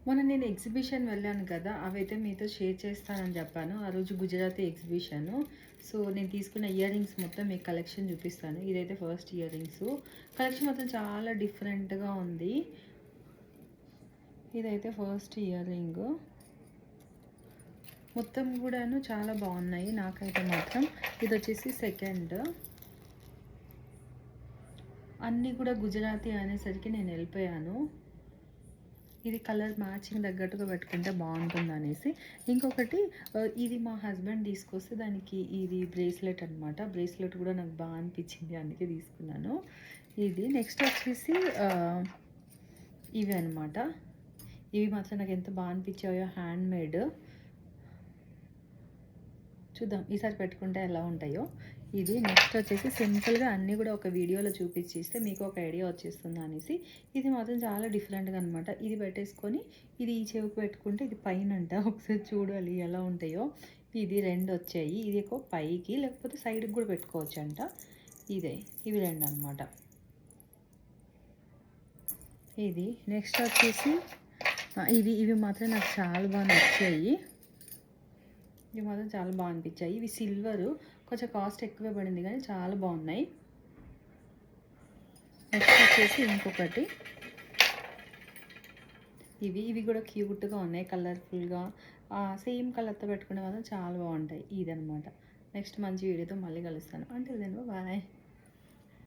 మొన్న నేను ఎగ్జిబిషన్ వెళ్ళాను కదా! అవైతే మీతో షేర్ చేస్తానని చెప్పాను. ఆ రోజు గుజరాతీ ఎగ్జిబిషను. సో, నేను తీసుకున్న ఇయర్ రింగ్స్ మొత్తం మీకు కలెక్షన్ చూపిస్తాను. ఇదైతే ఫస్ట్ ఇయర్ రింగ్సు. కలెక్షన్ మొత్తం చాలా డిఫరెంట్‌గా ఉంది. ఇదైతే ఫస్ట్ ఇయర్ రింగు. మొత్తం కూడాను చాలా బాగున్నాయి. నాకైతే మాత్రం ఇదొచ్చేసి సెకండ్. అన్నీ కూడా గుజరాతీ అనేసరికి నేను వెళ్ళిపోయాను. ఇది కలర్ మ్యాచింగ్ తగ్గట్టుగా పెట్టుకుంటే బాగుంటుందనేసి. ఇంకొకటి ఇది మా హస్బెండ్ తీసుకొస్తే దానికి ఇది బ్రేస్లెట్ అనమాట. బ్రేస్లెట్ కూడా నాకు బాగా అనిపించింది, అందుకే తీసుకున్నాను. ఇది నెక్స్ట్ వచ్చేసి ఇవి అనమాట. ఇవి మాత్రం నాకు ఎంత బాగా అనిపించాయో, హ్యాండ్మేడ్. చూద్దాం ఈసారి పెట్టుకుంటే ఎలా ఉంటాయో. ఇది నెక్స్ట్ వచ్చేసి సింపుల్గా అన్నీ కూడా ఒక వీడియోలో చూపించిస్తే మీకు ఒక ఐడియా వచ్చేస్తుంది అనేసి. ఇది మాత్రం చాలా డిఫరెంట్గా అనమాట. ఇది పెట్టేసుకొని ఇది ఈ చెవికి పెట్టుకుంటే ఇది పైన అంట. ఒకసారి చూడాలి ఎలా ఉంటాయో. ఇది 2 వచ్చాయి. ఇది ఎక్కువ పైకి లేకపోతే సైడ్కి కూడా పెట్టుకోవచ్చు అంట. ఇవి 2 అనమాట. ఇది నెక్స్ట్ వచ్చేసి ఇవి మాత్రం నాకు చాలా బాగా నచ్చాయి. ఇవి మాత్రం చాలా బాగా అనిపించాయి. ఇవి సిల్వరు, కొంచెం కాస్ట్ ఎక్కువే పడింది కానీ చాలా బాగున్నాయి. నెక్స్ట్ వచ్చేసి ఇంకొకటి ఇవి కూడా క్యూట్గా ఉన్నాయి, కలర్ఫుల్గా. సేమ్ కలర్తో పెట్టుకునే మాత్రం చాలా బాగుంటాయి. ఇదనమాట. నెక్స్ట్ మంచి వీడియోతో మళ్ళీ కలుస్తాను. అంటే బాయ్.